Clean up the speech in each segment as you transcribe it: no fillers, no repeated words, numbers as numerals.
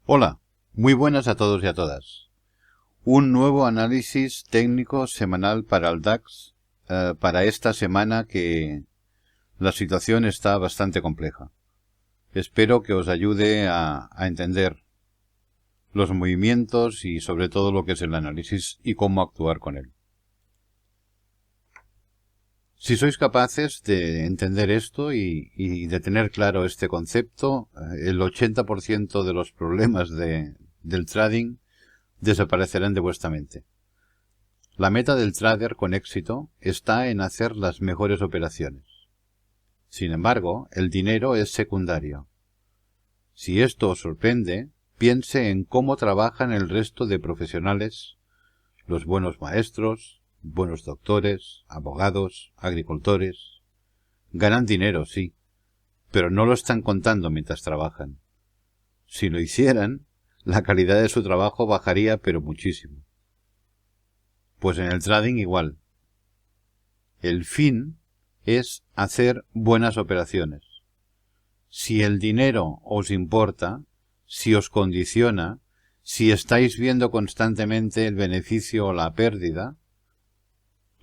Hola, muy buenas a todos y a todas. Un nuevo análisis técnico semanal para el DAX para esta semana que la situación está bastante compleja. Espero que os ayude a entender los movimientos y sobre todo lo que es el análisis y cómo actuar con él. Si sois capaces de entender esto y de tener claro este concepto, el 80% de los problemas del trading desaparecerán de vuestra mente. La meta del trader con éxito está en hacer las mejores operaciones. Sin embargo, el dinero es secundario. Si esto os sorprende, piense en cómo trabajan el resto de profesionales, los buenos maestros, buenos doctores, abogados, agricultores. Ganan dinero, sí, pero no lo están contando mientras trabajan. Si lo hicieran, la calidad de su trabajo bajaría pero muchísimo. Pues en el trading igual. El fin es hacer buenas operaciones. Si el dinero os importa, si os condiciona, si estáis viendo constantemente el beneficio o la pérdida,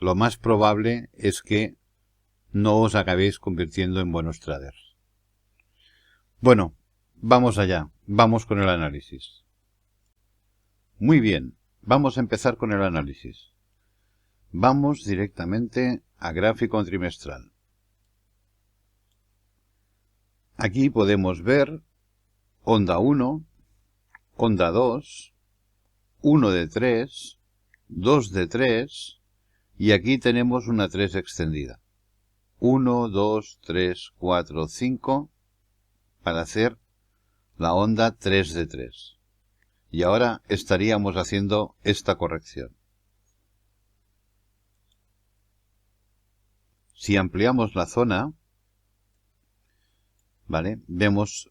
lo más probable es que no os acabéis convirtiendo en buenos traders. Bueno, vamos allá, vamos con el análisis. Muy bien, vamos a empezar con el análisis. Vamos directamente a gráfico trimestral. Aquí podemos ver onda 1, onda 2, 1 de 3, 2 de 3 y aquí tenemos una 3 extendida. 1, 2, 3, 4, 5 para hacer la onda 3 de 3. Y ahora estaríamos haciendo esta corrección. Si ampliamos la zona, ¿vale? Vemos,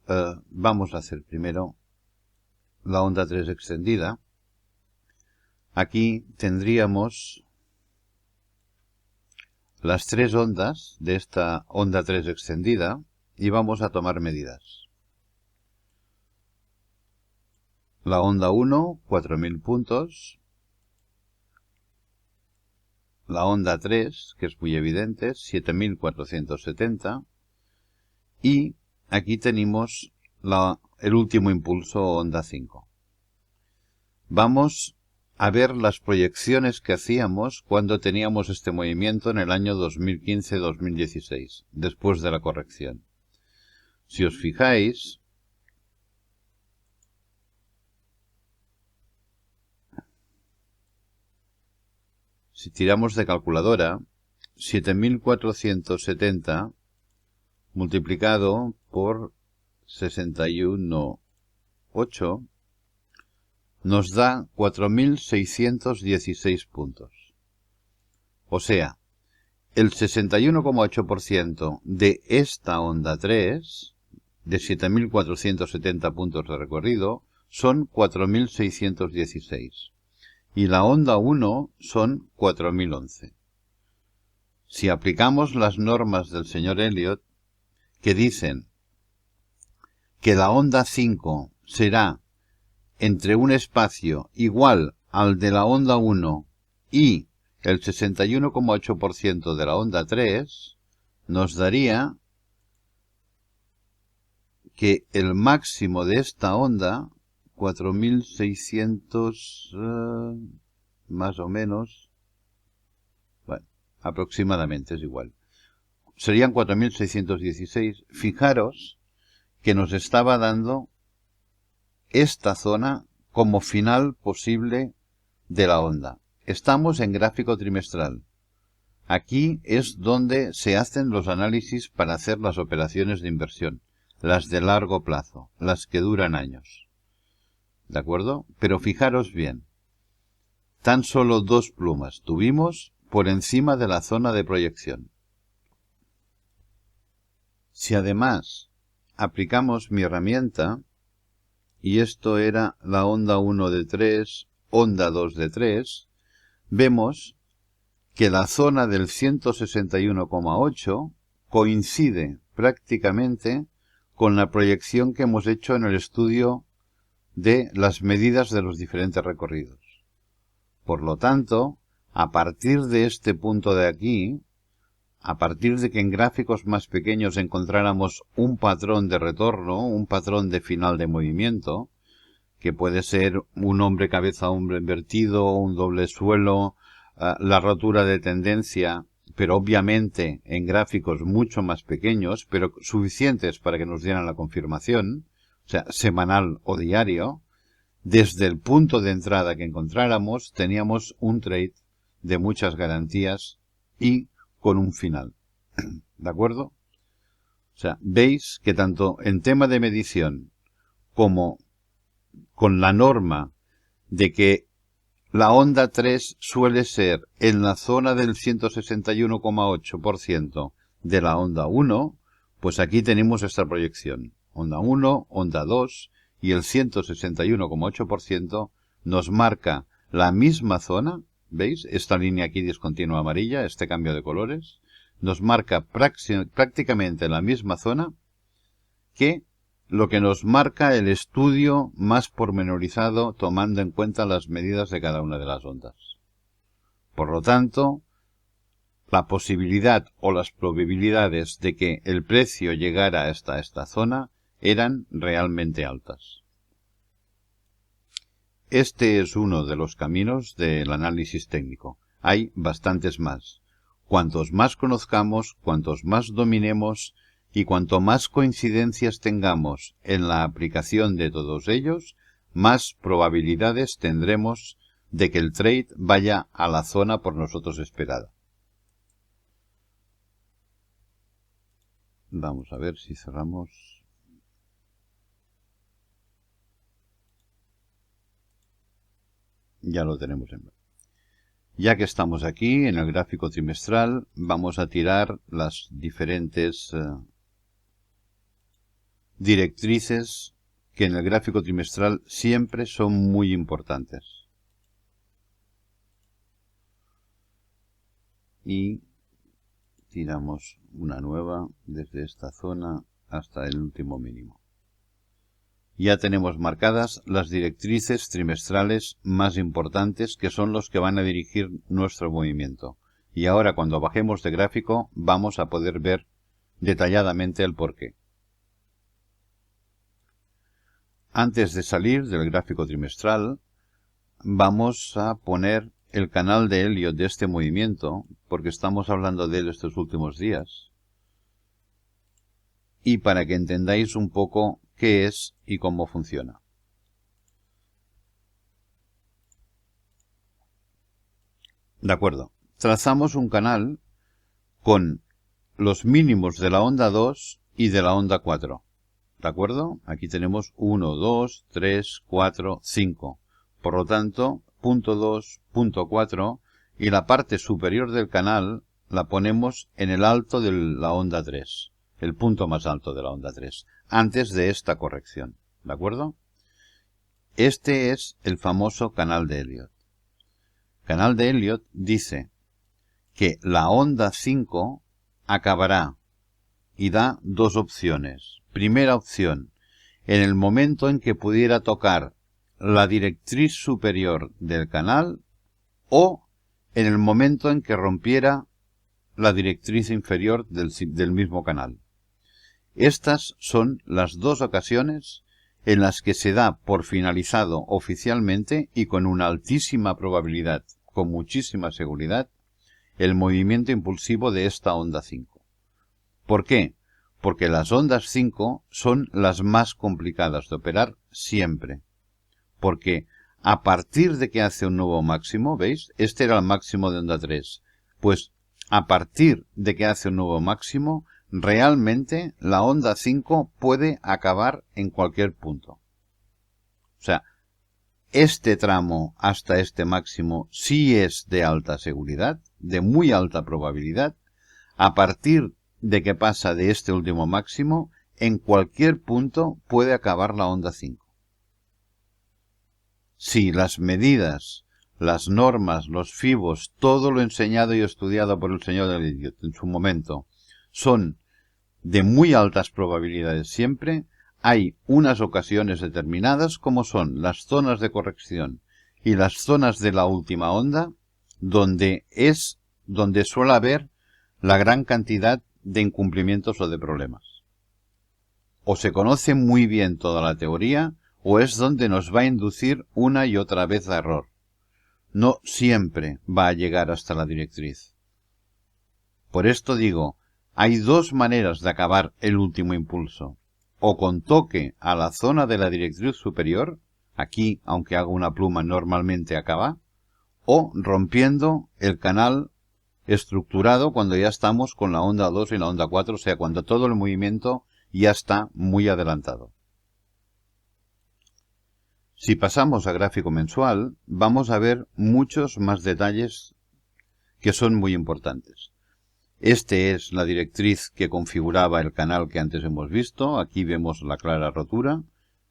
vamos a hacer primero la onda 3 extendida. Aquí tendríamos las tres ondas de esta onda 3 extendida y vamos a tomar medidas. La onda 1, 4000 puntos. La onda 3, que es muy evidente, 7470. Y aquí tenemos el último impulso, onda 5. Vamos a ver las proyecciones que hacíamos cuando teníamos este movimiento en el año 2015-2016, después de la corrección. Si os fijáis, si tiramos de calculadora, 7470 multiplicado por 61,8 nos da 4616 puntos. O sea, el 61,8% de esta onda 3, de 7470 puntos de recorrido, son 4616. Y la onda 1 son 4011. Si aplicamos las normas del señor Elliot, que dicen que la onda 5 será entre un espacio igual al de la onda 1 y el 61,8% de la onda 3, nos daría que el máximo de esta onda, 4600, más o menos, bueno, aproximadamente es igual, serían 4616. Fijaros que nos estaba dando esta zona como final posible de la onda. Estamos en gráfico trimestral. Aquí es donde se hacen los análisis para hacer las operaciones de inversión, las de largo plazo, las que duran años. ¿De acuerdo? Pero fijaros bien, tan solo 2 plumas tuvimos por encima de la zona de proyección. Si además aplicamos mi herramienta, y esto era la onda 1 de 3, onda 2 de 3, vemos que la zona del 161,8 coincide prácticamente con la proyección que hemos hecho en el estudio de las medidas de los diferentes recorridos. Por lo tanto, a partir de este punto de aquí, a partir de que en gráficos más pequeños encontráramos un patrón de retorno, un patrón de final de movimiento, que puede ser un hombre cabeza a hombro invertido, un doble suelo, la rotura de tendencia, pero obviamente en gráficos mucho más pequeños, pero suficientes para que nos dieran la confirmación, o sea, semanal o diario, desde el punto de entrada que encontráramos, teníamos un trade de muchas garantías y con un final. ¿De acuerdo? O sea, veis que tanto en tema de medición como con la norma de que la onda 3 suele ser en la zona del 161,8% de la onda 1, pues aquí tenemos esta proyección. Onda 1, onda 2 y el 161,8% nos marca la misma zona, ¿veis? Esta línea aquí discontinua amarilla, este cambio de colores, nos marca prácticamente la misma zona que lo que nos marca el estudio más pormenorizado tomando en cuenta las medidas de cada una de las ondas. Por lo tanto, la posibilidad o las probabilidades de que el precio llegara hasta esta zona eran realmente altas. Este es uno de los caminos del análisis técnico. Hay bastantes más. Cuantos más conozcamos, cuantos más dominemos, y cuanto más coincidencias tengamos en la aplicación de todos ellos, más probabilidades tendremos de que el trade vaya a la zona por nosotros esperada. Vamos a ver si cerramos. Ya lo tenemos en. Ya que estamos aquí en el gráfico trimestral, vamos a tirar las diferentes directrices que en el gráfico trimestral siempre son muy importantes. Y tiramos una nueva desde esta zona hasta el último mínimo. Ya tenemos marcadas las directrices trimestrales más importantes, que son los que van a dirigir nuestro movimiento. Y ahora, cuando bajemos de gráfico, vamos a poder ver detalladamente el porqué. Antes de salir del gráfico trimestral, vamos a poner el canal de Elliott de este movimiento, porque estamos hablando de él estos últimos días, y para que entendáis un poco qué es y cómo funciona. De acuerdo. Trazamos un canal con los mínimos de la onda 2 y de la onda 4. ¿De acuerdo? Aquí tenemos 1, 2, 3, 4, 5. Por lo tanto, punto 2, punto 4, y la parte superior del canal la ponemos en el alto de la onda 3. El punto más alto de la onda 3, antes de esta corrección. ¿De acuerdo? Este es el famoso canal de Elliott. Canal de Elliott dice que la onda 5 acabará y da dos opciones. Primera opción, en el momento en que pudiera tocar la directriz superior del canal o en el momento en que rompiera la directriz inferior del mismo canal. Estas son las dos ocasiones en las que se da por finalizado oficialmente y con una altísima probabilidad, con muchísima seguridad, el movimiento impulsivo de esta onda 5. ¿Por qué? Porque las ondas 5 son las más complicadas de operar siempre. Porque a partir de que hace un nuevo máximo, ¿veis? Este era el máximo de onda 3. Pues a partir de que hace un nuevo máximo, realmente la onda 5 puede acabar en cualquier punto. O sea, este tramo hasta este máximo sí es de alta seguridad, de muy alta probabilidad. A partir de que pasa de este último máximo, en cualquier punto puede acabar la onda 5. Si las medidas, las normas, los fibos, todo lo enseñado y estudiado por el señor Elliott en su momento, son de muy altas probabilidades siempre, hay unas ocasiones determinadas, como son las zonas de corrección y las zonas de la última onda, donde suele haber la gran cantidad de incumplimientos o de problemas. O se conoce muy bien toda la teoría, o es donde nos va a inducir una y otra vez a error. No siempre va a llegar hasta la directriz. Por esto digo, hay dos maneras de acabar el último impulso. O con toque a la zona de la directriz superior, aquí, aunque haga una pluma, normalmente acaba, o rompiendo el canal estructurado cuando ya estamos con la onda 2 y la onda 4, o sea, cuando todo el movimiento ya está muy adelantado. Si pasamos a gráfico mensual, vamos a ver muchos más detalles que son muy importantes. Este es la directriz que configuraba el canal que antes hemos visto. Aquí vemos la clara rotura.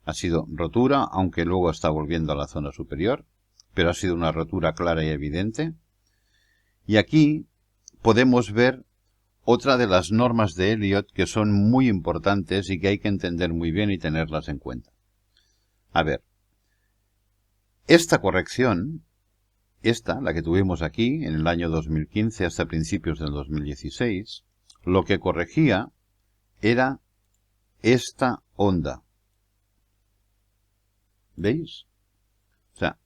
Ha sido rotura, aunque luego está volviendo a la zona superior, pero ha sido una rotura clara y evidente. Y aquí podemos ver otra de las normas de Elliott que son muy importantes y que hay que entender muy bien y tenerlas en cuenta. A ver, esta corrección, la que tuvimos aquí en el año 2015 hasta principios del 2016, lo que corregía era esta onda. ¿Veis? O sea,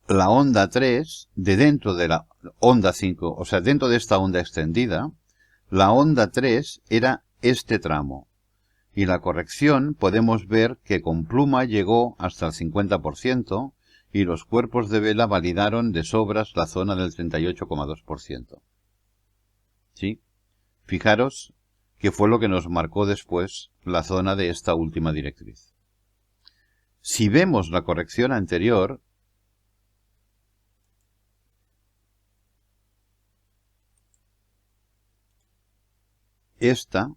la onda 3, de dentro de la onda 5, o sea, dentro de esta onda extendida, la onda 3 era este tramo. Y la corrección podemos ver que con pluma llegó hasta el 50%, y los cuerpos de vela validaron de sobras la zona del 38,2%. ¿Sí? Fijaros que fue lo que nos marcó después la zona de esta última directriz. Si vemos la corrección anterior, esta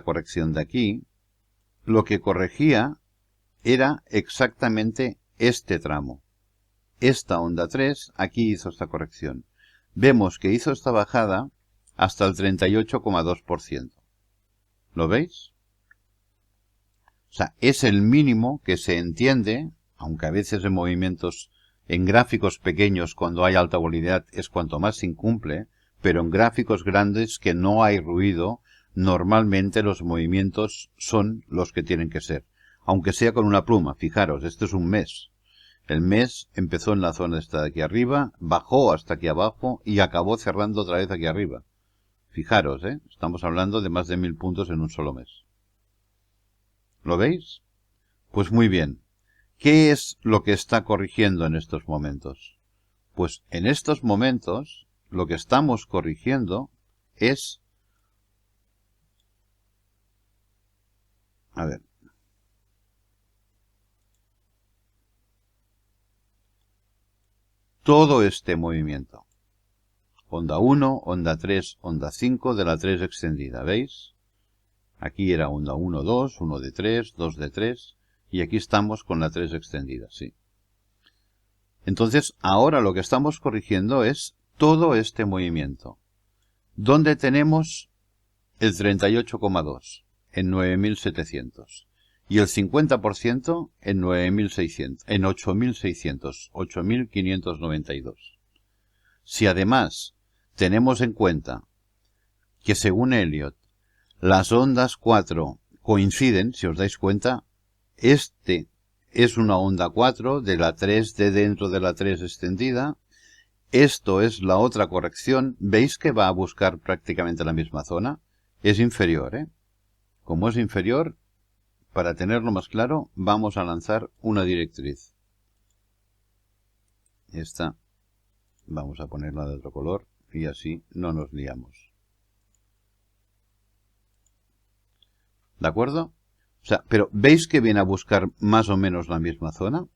corrección de aquí, lo que corregía era exactamente este tramo. Esta onda 3 aquí hizo esta corrección. Vemos que hizo esta bajada hasta el 38,2%. ¿Lo veis? O sea, es el mínimo que se entiende, aunque a veces en movimientos, en gráficos pequeños cuando hay alta volatilidad es cuanto más se incumple, pero en gráficos grandes que no hay ruido, normalmente los movimientos son los que tienen que ser. Aunque sea con una pluma, fijaros, este es un mes. El mes empezó en la zona esta de aquí arriba, bajó hasta aquí abajo y acabó cerrando otra vez aquí arriba. Fijaros, estamos hablando de más de 1000 puntos en un solo mes. ¿Lo veis? Pues muy bien. ¿Qué es lo que está corrigiendo en estos momentos? Pues en estos momentos lo que estamos corrigiendo es... A ver. Todo este movimiento. Onda 1, onda 3, onda 5 de la 3 extendida, ¿veis? Aquí era onda 1, 2, 1 de 3, 2 de 3, y aquí estamos con la 3 extendida, sí. Entonces, ahora lo que estamos corrigiendo es todo este movimiento, donde tenemos el 38,2 en 9.700 y el 50% en 9.600, en 8.600, 8.592. Si además tenemos en cuenta que según Elliott las ondas 4 coinciden, si os dais cuenta, este es una onda 4 de la 3 de dentro de la 3 extendida. Esto es la otra corrección. ¿Veis que va a buscar prácticamente la misma zona? Es inferior, ¿eh? Como es inferior, para tenerlo más claro, vamos a lanzar una directriz. Esta vamos a ponerla de otro color y así no nos liamos. ¿De acuerdo? O sea, pero ¿veis que viene a buscar más o menos la misma zona?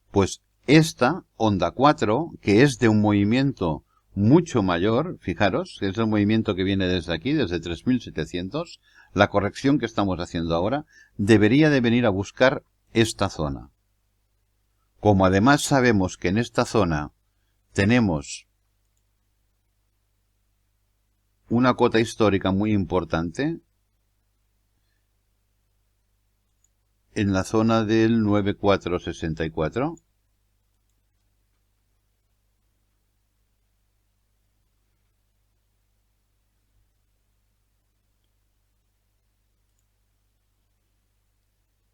Pues esta onda 4, que es de un movimiento mucho mayor, fijaros, que es el movimiento que viene desde aquí, desde 3700, la corrección que estamos haciendo ahora, debería de venir a buscar esta zona. Como además sabemos que en esta zona tenemos una cota histórica muy importante, en la zona del 9464.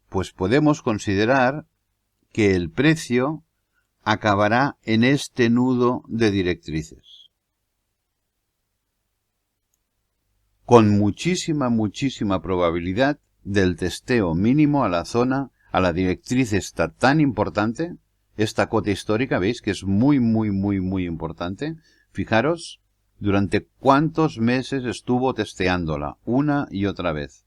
Pues podemos considerar que el precio acabará en este nudo de directrices. Con muchísima probabilidad del testeo mínimo a la zona, a la directriz esta tan importante, esta cota histórica, veis que es muy importante. Fijaros, durante cuántos meses estuvo testeándola, una y otra vez.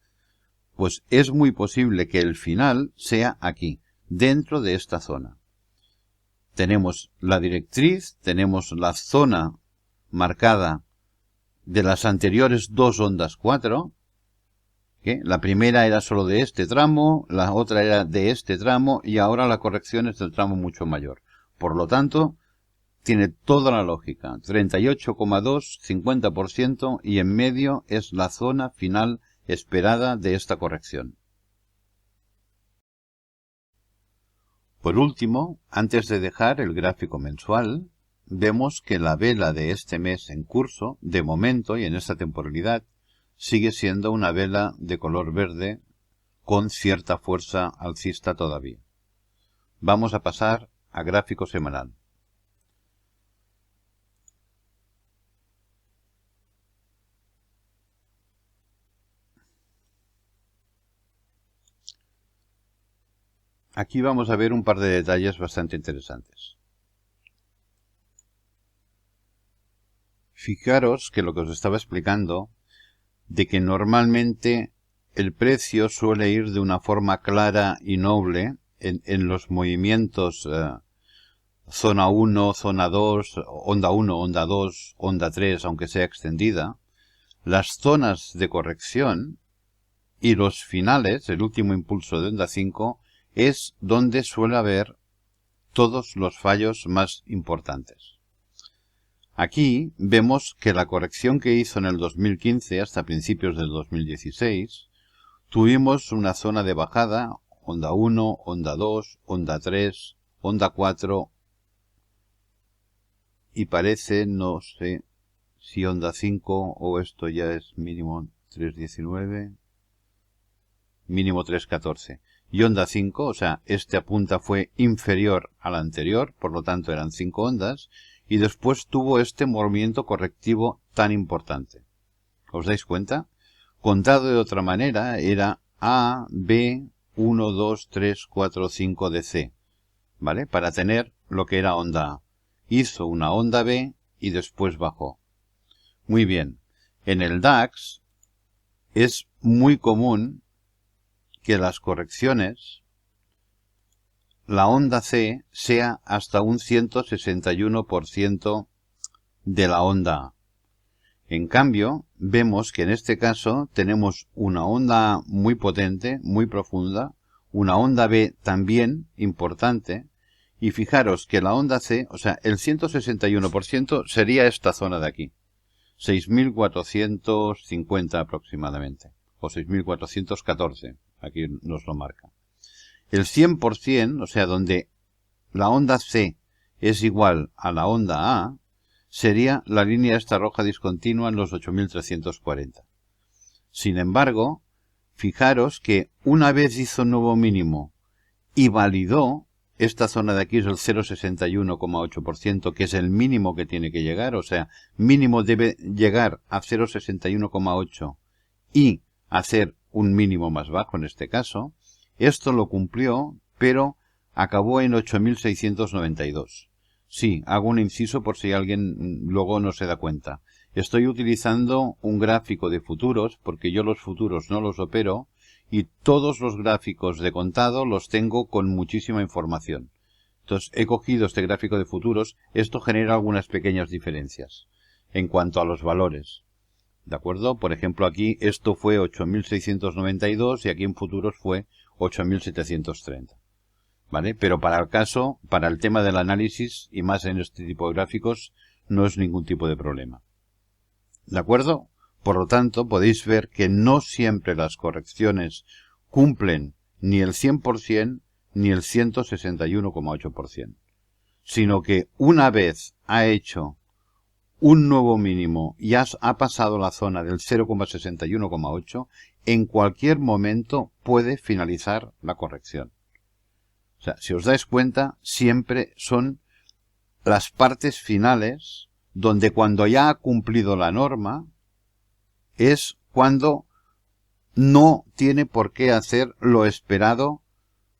Pues es muy posible que el final sea aquí, dentro de esta zona. Tenemos la directriz, tenemos la zona marcada de las anteriores dos ondas 4, que la primera era solo de este tramo, la otra era de este tramo y ahora la corrección es del tramo mucho mayor. Por lo tanto, tiene toda la lógica, 38,2, 50% y en medio es la zona final esperada de esta corrección. Por último, antes de dejar el gráfico mensual, vemos que la vela de este mes en curso, de momento y en esta temporalidad, sigue siendo una vela de color verde con cierta fuerza alcista todavía. Vamos a pasar a gráfico semanal. Aquí vamos a ver un par de detalles bastante interesantes. Fijaros que lo que os estaba explicando, de que normalmente el precio suele ir de una forma clara y noble en los movimientos zona 1, zona 2, onda 1, onda 2, onda 3, aunque sea extendida. Las zonas de corrección y los finales, el último impulso de onda 5, es donde suele haber todos los fallos más importantes. Aquí vemos que la corrección que hizo en el 2015 hasta principios del 2016, tuvimos una zona de bajada, onda 1, onda 2, onda 3, onda 4, y parece, no sé si onda 5 o esto ya es mínimo 3.19, mínimo 3.14. Y onda 5, o sea, esta punta fue inferior a la anterior, por lo tanto eran 5 ondas, y después tuvo este movimiento correctivo tan importante. ¿Os dais cuenta? Contado de otra manera, era A, B, 1, 2, 3, 4, 5 de C, ¿vale? Para tener lo que era onda A. Hizo una onda B y después bajó. Muy bien. En el DAX es muy común que las correcciones, la onda C sea hasta un 161% de la onda A. En cambio, vemos que en este caso tenemos una onda A muy potente, muy profunda, una onda B también importante, y fijaros que la onda C, o sea, el 161% sería esta zona de aquí, 6.450 aproximadamente, o 6.414. Aquí nos lo marca. El 100%, o sea, donde la onda C es igual a la onda A, sería la línea esta roja discontinua en los 8.340. Sin embargo, fijaros que una vez hizo un nuevo mínimo y validó, esta zona de aquí es el 0,61,8%, que es el mínimo que tiene que llegar, o sea, mínimo debe llegar a 0,61,8 y hacer un mínimo más bajo en este caso. Esto lo cumplió, pero acabó en 8.692. Sí, hago un inciso por si alguien luego no se da cuenta. Estoy utilizando un gráfico de futuros, porque yo los futuros no los opero, y todos los gráficos de contado los tengo con muchísima información. Entonces, he cogido este gráfico de futuros, esto genera algunas pequeñas diferencias en cuanto a los valores. ¿De acuerdo? Por ejemplo, aquí esto fue 8.692 y aquí en futuros fue 8.730. ¿Vale? Pero para el caso, para el tema del análisis, y más en este tipo de gráficos, no es ningún tipo de problema. ¿De acuerdo? Por lo tanto, podéis ver que no siempre las correcciones cumplen ni el 100% ni el 161,8%, sino que una vez ha hecho un nuevo mínimo y ha pasado la zona del 0,61,8, en cualquier momento puede finalizar la corrección. O sea, si os dais cuenta, siempre son las partes finales donde cuando ya ha cumplido la norma es cuando no tiene por qué hacer lo esperado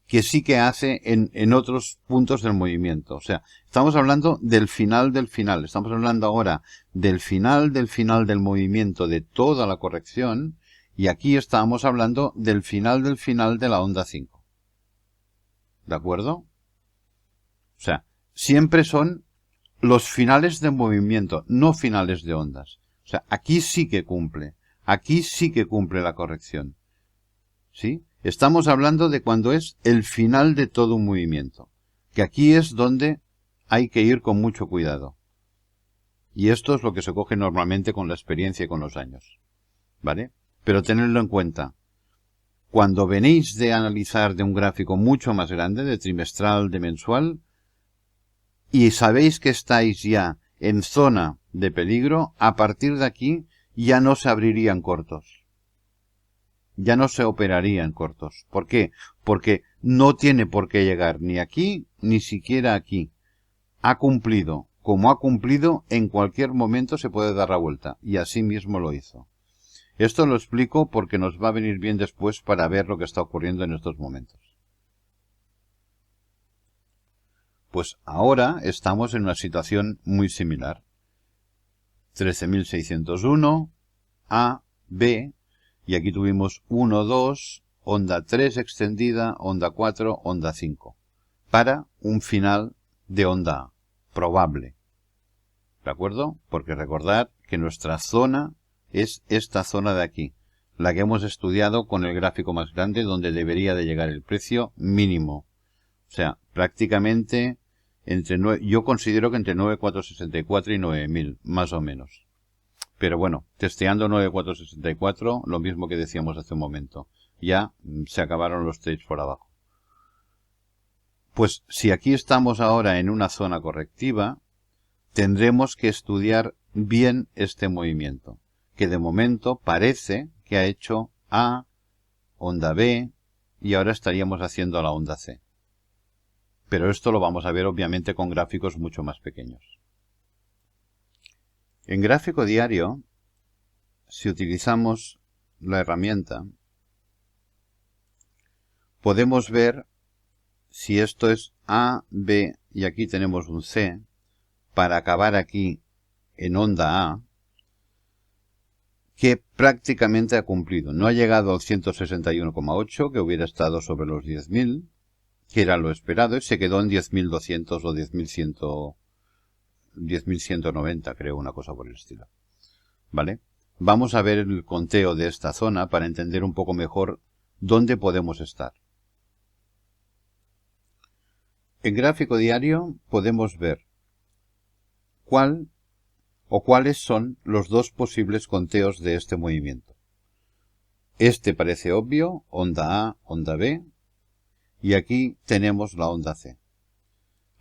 que sí que hace en otros puntos del movimiento. O sea, estamos hablando del final del final. Estamos hablando ahora del final del movimiento de toda la corrección, y aquí estamos hablando del final de la onda 5. ¿De acuerdo? O sea, siempre son los finales de movimiento, no finales de ondas. O sea, aquí sí que cumple. Aquí sí que cumple la corrección. ¿Sí? Estamos hablando de cuando es el final de todo un movimiento. Que aquí es donde hay que ir con mucho cuidado. Y esto es lo que se coge normalmente con la experiencia y con los años. ¿Vale? Pero tenedlo en cuenta. Cuando venís de analizar de un gráfico mucho más grande, de trimestral, de mensual, y sabéis que estáis ya en zona de peligro, a partir de aquí ya no se abrirían cortos. Ya no se operarían cortos. ¿Por qué? Porque no tiene por qué llegar ni aquí, ni siquiera aquí. Ha cumplido. Como ha cumplido, en cualquier momento se puede dar la vuelta. Y así mismo lo hizo. Esto lo explico porque nos va a venir bien después para ver lo que está ocurriendo en estos momentos. Pues ahora estamos en una situación muy similar. 13.601, A, B, y aquí tuvimos 1, 2, onda 3 extendida, onda 4, onda 5, para un final de onda A, probable. ¿De acuerdo? Porque recordad que nuestra zona es esta zona de aquí, la que hemos estudiado con el gráfico más grande, donde debería de llegar el precio mínimo. O sea, prácticamente yo considero que entre 9.464 y 9.000, más o menos. Pero bueno, testeando 9.464, lo mismo que decíamos hace un momento. Ya se acabaron los trades por abajo. Pues si aquí estamos ahora en una zona correctiva, tendremos que estudiar bien este movimiento, que de momento parece que ha hecho A, onda B, y ahora estaríamos haciendo la onda C. Pero esto lo vamos a ver obviamente con gráficos mucho más pequeños. En gráfico diario, si utilizamos la herramienta, podemos ver si esto es A, B y aquí tenemos un C, para acabar aquí en onda A, que prácticamente ha cumplido. No ha llegado al 161,8, que hubiera estado sobre los 10.000, que era lo esperado, y se quedó en 10.200 o 10.190, creo, una cosa por el estilo. ¿Vale? Vamos a ver el conteo de esta zona para entender un poco mejor dónde podemos estar. En gráfico diario podemos ver cuáles son los dos posibles conteos de este movimiento. Este parece obvio, onda A, onda B, y aquí tenemos la onda C.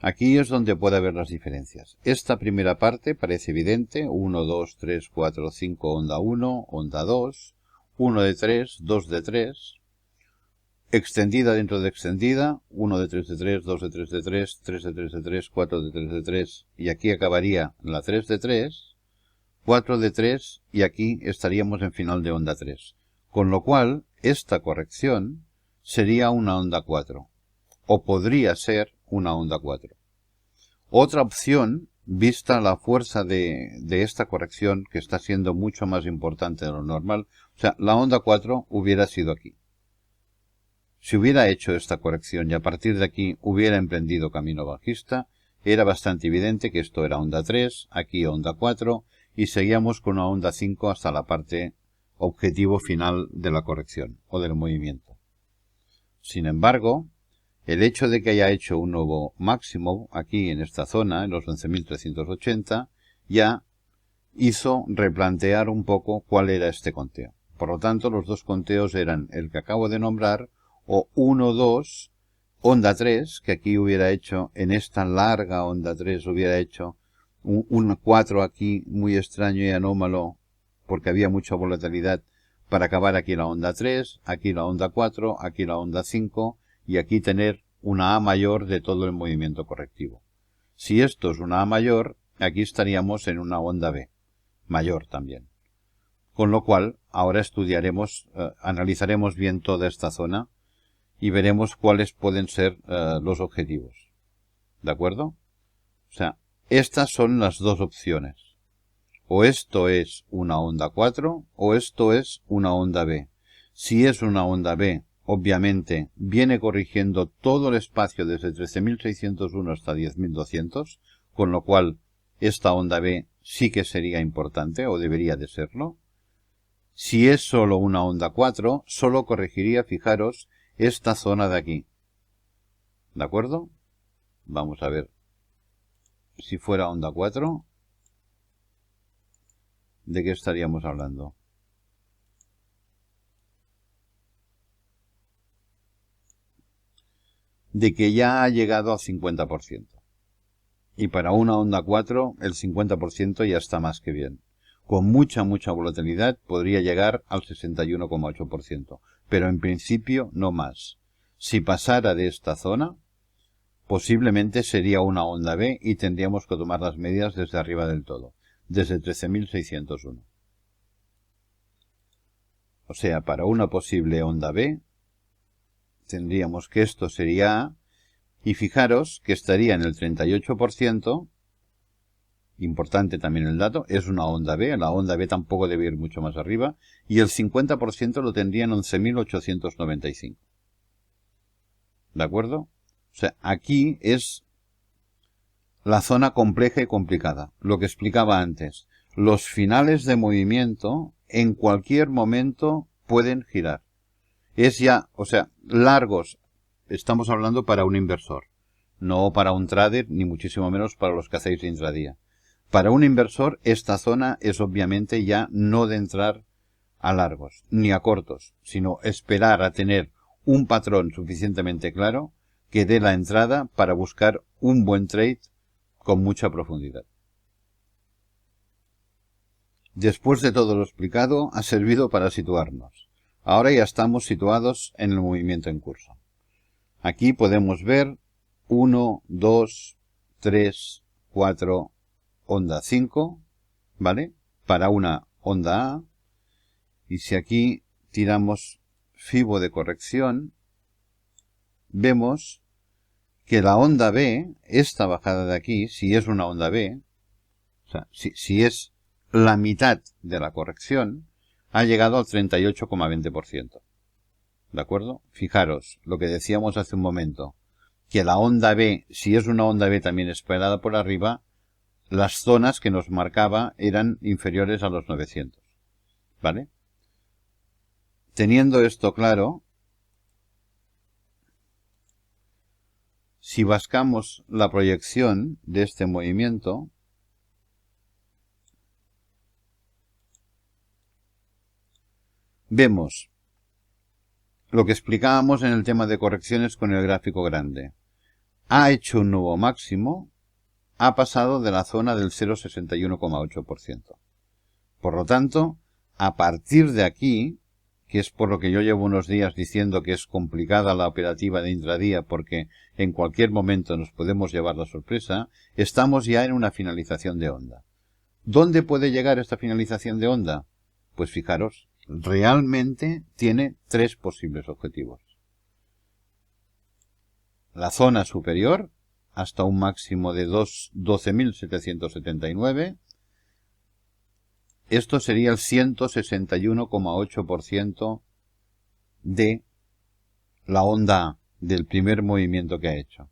Aquí es donde puede haber las diferencias. Esta primera parte parece evidente, 1, 2, 3, 4, 5, onda 1, onda 2, 1 de 3, 2 de 3, extendida dentro de extendida, 1 de 3 de 3, 2 de 3 de 3, 3 de 3 de 3, 4 de 3 de 3, y aquí acabaría la 3 de 3, 4 de 3, y aquí estaríamos en final de onda 3. Con lo cual, esta corrección sería una onda 4, o podría ser una onda 4. Otra opción, vista la fuerza de esta corrección, que está siendo mucho más importante de lo normal, o sea, la onda 4 hubiera sido aquí. Si hubiera hecho esta corrección y a partir de aquí hubiera emprendido camino bajista, era bastante evidente que esto era onda 3, aquí onda 4, y seguíamos con una onda 5 hasta la parte objetivo final de la corrección o del movimiento. Sin embargo, el hecho de que haya hecho un nuevo máximo aquí en esta zona, en los 11.380, ya hizo replantear un poco cuál era este conteo. Por lo tanto, los dos conteos eran el que acabo de nombrar o 1, 2, onda 3, que aquí hubiera hecho, en esta larga onda 3 hubiera hecho un 4 aquí muy extraño y anómalo, porque había mucha volatilidad, para acabar aquí la onda 3, aquí la onda 4, aquí la onda 5, y aquí tener una A mayor de todo el movimiento correctivo. Si esto es una A mayor, aquí estaríamos en una onda B, mayor también. Con lo cual, ahora estudiaremos, analizaremos bien toda esta zona y veremos cuáles pueden ser los objetivos. ¿De acuerdo? O sea, estas son las dos opciones. O esto es una onda 4 o esto es una onda B. Si es una onda B, obviamente viene corrigiendo todo el espacio desde 13.601 hasta 10.200, con lo cual esta onda B sí que sería importante o debería de serlo. Si es solo una onda 4, solo corregiría, fijaros, esta zona de aquí. ¿De acuerdo? Vamos a ver. Si fuera onda 4, ¿de qué estaríamos hablando? De que ya ha llegado al 50%. Y para una onda 4, el 50% ya está más que bien. Con mucha volatilidad podría llegar al 61,8%. Pero en principio no más. Si pasara de esta zona, posiblemente sería una onda B y tendríamos que tomar las medidas desde arriba del todo. Desde 13.601. O sea, para una posible onda B, tendríamos que esto sería A, y fijaros que estaría en el 38%, importante también el dato, es una onda B, la onda B tampoco debe ir mucho más arriba, y el 50% lo tendría en 11.895. ¿De acuerdo? O sea, aquí es la zona compleja y complicada, lo que explicaba antes. Los finales de movimiento en cualquier momento pueden girar. Es ya, o sea, largos, estamos hablando para un inversor, no para un trader, ni muchísimo menos para los que hacéis intradía. Para un inversor, esta zona es obviamente ya no de entrar a largos, ni a cortos, sino esperar a tener un patrón suficientemente claro que dé la entrada para buscar un buen trade con mucha profundidad. Después de todo lo explicado, ha servido para situarnos. Ahora ya estamos situados en el movimiento en curso. Aquí podemos ver 1, 2, 3, 4, onda 5, ¿vale? Para una onda A. Y si aquí tiramos Fibo de corrección, vemos que la onda B, esta bajada de aquí, si es una onda B, o sea, si es la mitad de la corrección, ha llegado al 38,20%. ¿De acuerdo? Fijaros lo que decíamos hace un momento, que la onda B, si es una onda B también esperada por arriba, las zonas que nos marcaba eran inferiores a los 900. ¿Vale? Teniendo esto claro, si buscamos la proyección de este movimiento, vemos lo que explicábamos en el tema de correcciones con el gráfico grande. Ha hecho un nuevo máximo, ha pasado de la zona del 0,61,8%. Por lo tanto, a partir de aquí, que es por lo que yo llevo unos días diciendo que es complicada la operativa de intradía porque en cualquier momento nos podemos llevar la sorpresa, estamos ya en una finalización de onda. ¿Dónde puede llegar esta finalización de onda? Pues fijaros, realmente tiene tres posibles objetivos. La zona superior, hasta un máximo de 12.779. Esto sería el 161,8% de la onda A, del primer movimiento que ha hecho.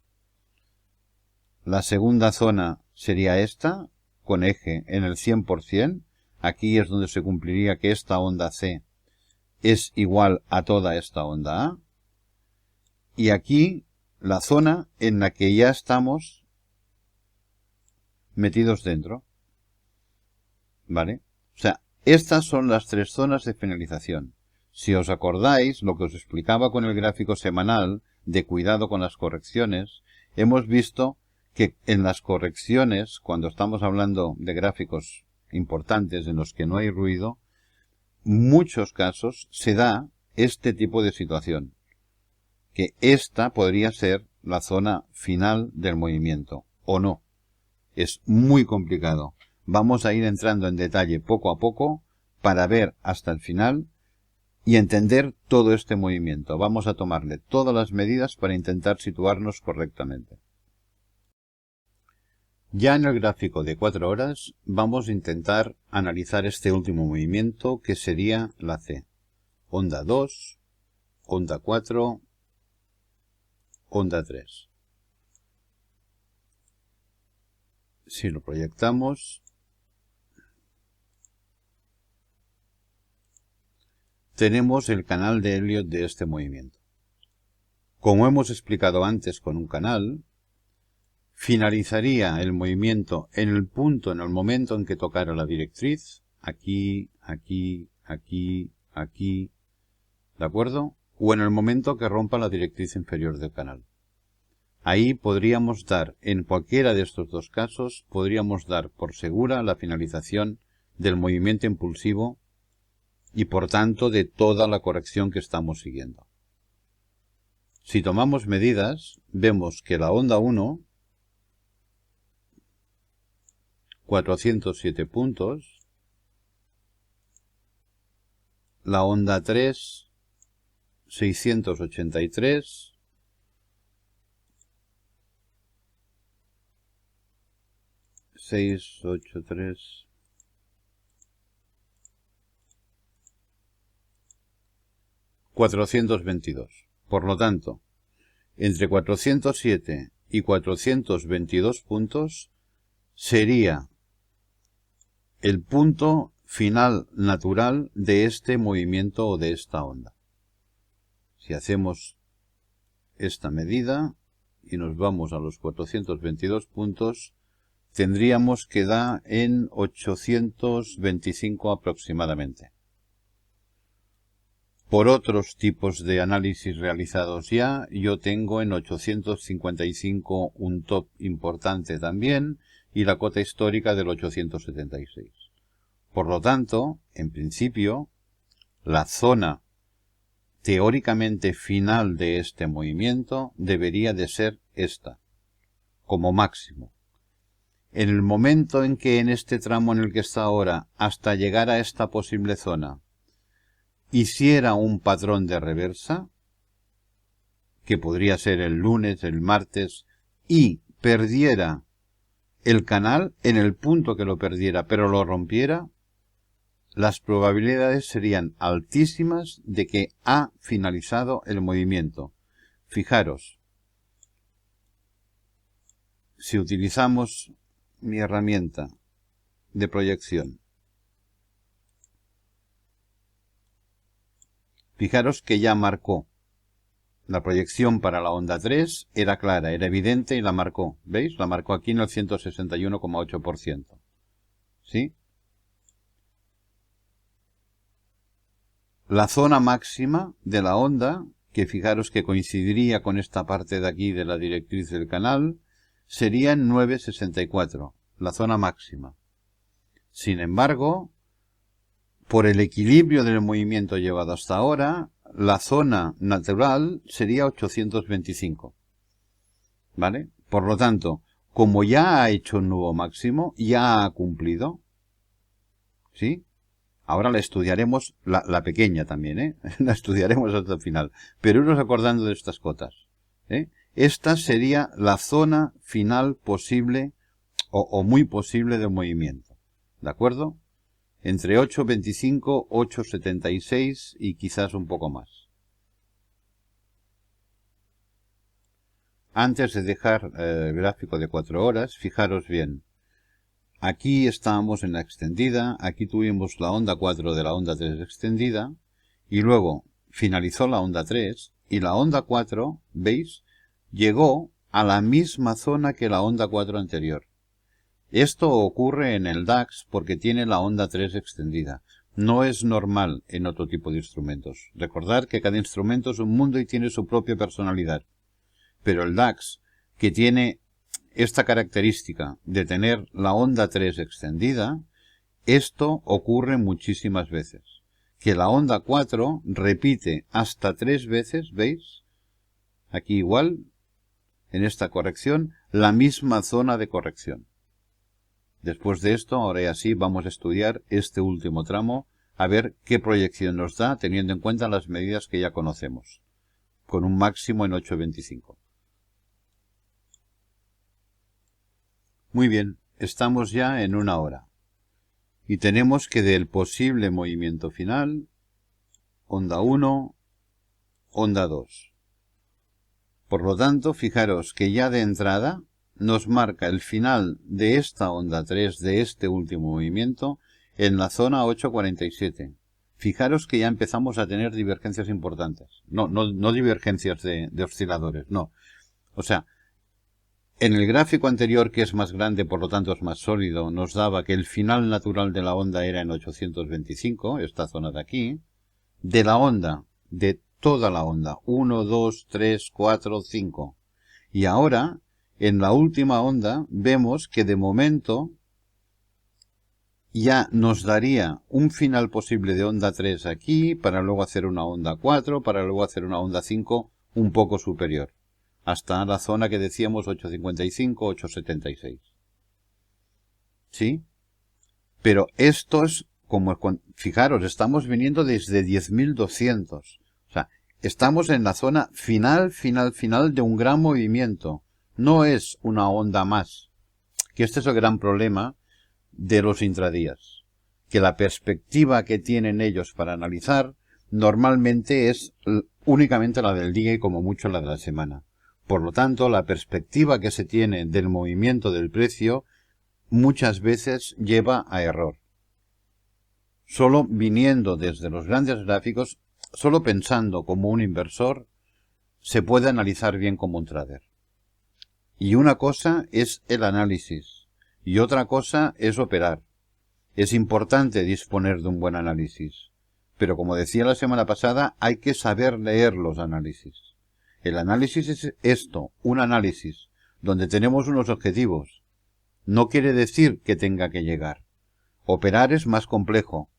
La segunda zona sería esta, con eje en el 100%. Aquí es donde se cumpliría que esta onda C es igual a toda esta onda A. Y aquí la zona en la que ya estamos metidos dentro. ¿Vale? O sea, estas son las tres zonas de finalización. Si os acordáis, lo que os explicaba con el gráfico semanal de cuidado con las correcciones, hemos visto que en las correcciones, cuando estamos hablando de gráficos importantes en los que no hay ruido, muchos casos se da este tipo de situación, que esta podría ser la zona final del movimiento, o no. Es muy complicado. Vamos a ir entrando en detalle poco a poco para ver hasta el final y entender todo este movimiento. Vamos a tomarle todas las medidas para intentar situarnos correctamente. Ya en el gráfico de 4 horas vamos a intentar analizar este último movimiento que sería la C. Onda 2, onda 4, onda 3. Si lo proyectamos, tenemos el canal de Elliott de este movimiento. Como hemos explicado antes con un canal, finalizaría el movimiento en el momento en que tocara la directriz, aquí, aquí, aquí, aquí, ¿de acuerdo? O en el momento que rompa la directriz inferior del canal. Ahí podríamos dar, en cualquiera de estos dos casos, podríamos dar por segura la finalización del movimiento impulsivo y por tanto de toda la corrección que estamos siguiendo. Si tomamos medidas, vemos que la onda 1, 407 puntos, la onda 3, 683, $683, 422. Por lo tanto, entre 407 y 422 puntos sería el punto final natural de este movimiento o de esta onda. Si hacemos esta medida y nos vamos a los 422 puntos, tendríamos que dar en 825 aproximadamente. Por otros tipos de análisis realizados ya, yo tengo en 855 un top importante también y la cota histórica del 876. Por lo tanto, en principio, la zona teóricamente final de este movimiento debería de ser esta, como máximo. En el momento en que en este tramo en el que está ahora, hasta llegar a esta posible zona, hiciera un patrón de reversa, que podría ser el lunes, el martes, y perdiera el canal en el punto que lo perdiera, pero lo rompiera, las probabilidades serían altísimas de que ha finalizado el movimiento. Fijaros, si utilizamos mi herramienta de proyección, fijaros que ya marcó. La proyección para la onda 3 era clara, era evidente y la marcó. ¿Veis? La marcó aquí en el 161,8%. ¿Sí? La zona máxima de la onda, que fijaros que coincidiría con esta parte de aquí de la directriz del canal, sería en 9,64, la zona máxima. Sin embargo, por el equilibrio del movimiento llevado hasta ahora, la zona natural sería 825. ¿Vale? Por lo tanto, como ya ha hecho un nuevo máximo, ya ha cumplido. ¿Sí? Ahora la estudiaremos, la pequeña también, ¿eh? La estudiaremos hasta el final. Pero iros acordando de estas cotas, ¿eh? Esta sería la zona final posible o muy posible de movimiento. ¿De acuerdo? Entre 8.25, 8.76 y quizás un poco más. Antes de dejar el gráfico de 4 horas, fijaros bien. Aquí estábamos en la extendida, aquí tuvimos la onda 4 de la onda 3 extendida, y luego finalizó la onda 3, y la onda 4, ¿veis?, llegó a la misma zona que la onda 4 anterior. Esto ocurre en el DAX porque tiene la onda 3 extendida. No es normal en otro tipo de instrumentos. Recordar que cada instrumento es un mundo y tiene su propia personalidad. Pero el DAX, que tiene esta característica de tener la onda 3 extendida, esto ocurre muchísimas veces. Que la onda 4 repite hasta 3 veces, ¿veis? Aquí igual, en esta corrección, la misma zona de corrección. Después de esto, ahora ya sí, vamos a estudiar este último tramo, a ver qué proyección nos da, teniendo en cuenta las medidas que ya conocemos, con un máximo en 8.25. Muy bien, estamos ya en 1 hora. Y tenemos que del posible movimiento final, onda 1, onda 2. Por lo tanto, fijaros que ya de entrada nos marca el final de esta onda 3 de este último movimiento en la zona 8.47. Fijaros que ya empezamos a tener divergencias importantes. No divergencias de osciladores, no. O sea, en el gráfico anterior, que es más grande, por lo tanto es más sólido, nos daba que el final natural de la onda era en 825, esta zona de aquí. De la onda, de toda la onda, 1, 2, 3, 4, 5. Y ahora, en la última onda, vemos que de momento ya nos daría un final posible de onda 3 aquí, para luego hacer una onda 4, para luego hacer una onda 5 un poco superior, hasta la zona que decíamos 8.55, 8.76. ¿Sí? Pero esto es como, fijaros, estamos viniendo desde 10.200. O sea, estamos en la zona final de un gran movimiento. No es una onda más. Que este es el gran problema de los intradías. Que la perspectiva que tienen ellos para analizar normalmente es únicamente la del día y como mucho la de la semana. Por lo tanto, la perspectiva que se tiene del movimiento del precio muchas veces lleva a error. Solo viniendo desde los grandes gráficos, solo pensando como un inversor, se puede analizar bien como un trader. Y una cosa es el análisis, y otra cosa es operar. Es importante disponer de un buen análisis, pero como decía la semana pasada, hay que saber leer los análisis. El análisis es esto, un análisis, donde tenemos unos objetivos. No quiere decir que tenga que llegar. Operar es más complejo.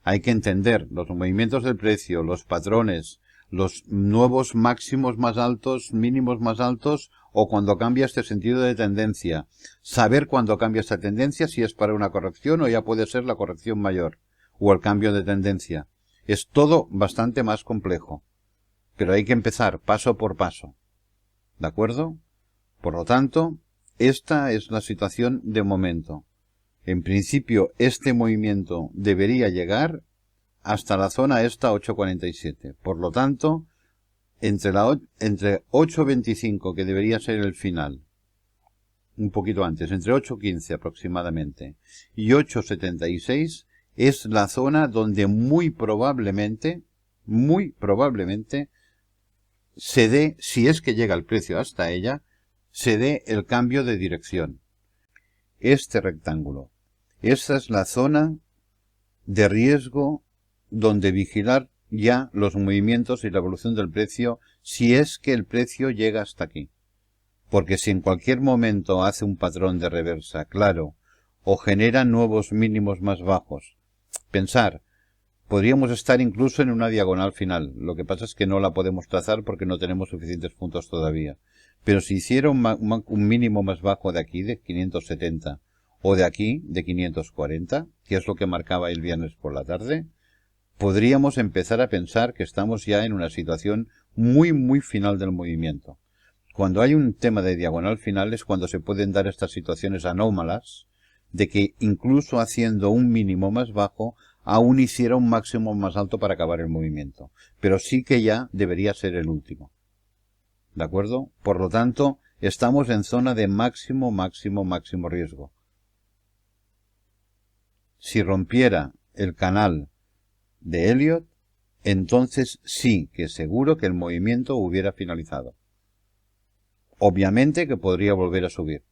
Hay que entender los movimientos del precio, los patrones, los nuevos máximos más altos, mínimos más altos, o cuando cambia este sentido de tendencia. Saber cuándo cambia esta tendencia, si es para una corrección o ya puede ser la corrección mayor, o el cambio de tendencia. Es todo bastante más complejo. Pero hay que empezar paso por paso. ¿De acuerdo? Por lo tanto, esta es la situación de momento. En principio, este movimiento debería llegar hasta la zona esta 8.47. Por lo tanto, entre 8.25, que debería ser el final, un poquito antes, entre 8.15 aproximadamente, y 8.76, es la zona donde muy probablemente, se dé, si es que llega el precio hasta ella, se dé el cambio de dirección. Este rectángulo. Esta es la zona de riesgo donde vigilar ya los movimientos y la evolución del precio si es que el precio llega hasta aquí. Porque si en cualquier momento hace un patrón de reversa, claro, o genera nuevos mínimos más bajos, pensar, podríamos estar incluso en una diagonal final. Lo que pasa es que no la podemos trazar porque no tenemos suficientes puntos todavía. Pero si hiciera un mínimo más bajo de aquí, de 570, o de aquí, de 540, que es lo que marcaba el viernes por la tarde, podríamos empezar a pensar que estamos ya en una situación muy final del movimiento. Cuando hay un tema de diagonal final es cuando se pueden dar estas situaciones anómalas, de que incluso haciendo un mínimo más bajo, aún hiciera un máximo más alto para acabar el movimiento. Pero sí que ya debería ser el último. ¿De acuerdo? Por lo tanto, estamos en zona de máximo riesgo. Si rompiera el canal de Elliott, entonces sí que seguro que el movimiento hubiera finalizado. Obviamente que podría volver a subir,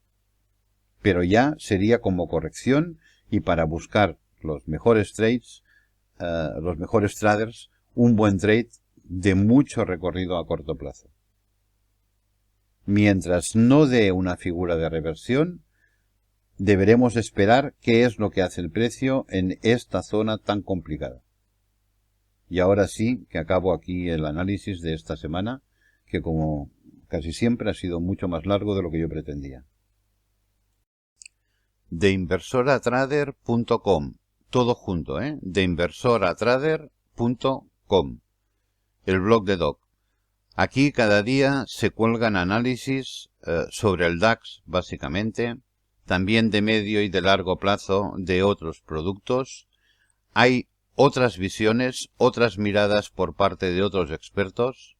pero ya sería como corrección y para buscar los mejores trades los mejores traders un buen trade de mucho recorrido a corto plazo. Mientras no dé una figura de reversión, deberemos esperar qué es lo que hace el precio en esta zona tan complicada. Y ahora sí que acabo aquí el análisis de esta semana, que como casi siempre ha sido mucho más largo de lo que yo pretendía. Deinversoratrader.com, todo junto, deinversoratrader.com, el blog de Doc. Aquí cada día se cuelgan análisis sobre el DAX, básicamente, también de medio y de largo plazo de otros productos. Hay otras visiones, otras miradas por parte de otros expertos,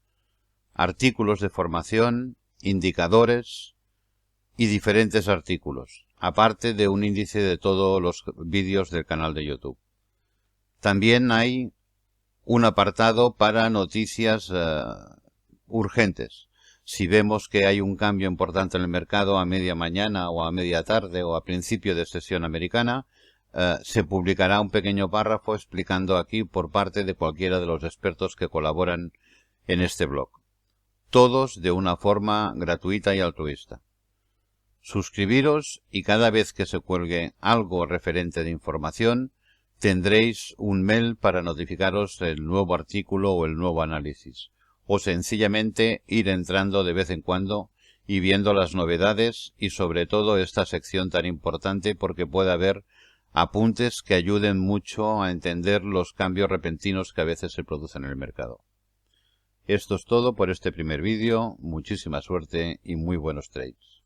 artículos de formación, indicadores y diferentes artículos, aparte de un índice de todos los vídeos del canal de YouTube. También hay un apartado para noticias urgentes. Si vemos que hay un cambio importante en el mercado a media mañana o a media tarde o a principio de sesión americana, se publicará un pequeño párrafo explicando aquí por parte de cualquiera de los expertos que colaboran en este blog. Todos de una forma gratuita y altruista. Suscribiros y cada vez que se cuelgue algo referente de información, tendréis un mail para notificaros el nuevo artículo o el nuevo análisis. O sencillamente ir entrando de vez en cuando y viendo las novedades y sobre todo esta sección tan importante porque puede haber apuntes que ayuden mucho a entender los cambios repentinos que a veces se producen en el mercado. Esto es todo por este primer vídeo, muchísima suerte y muy buenos trades.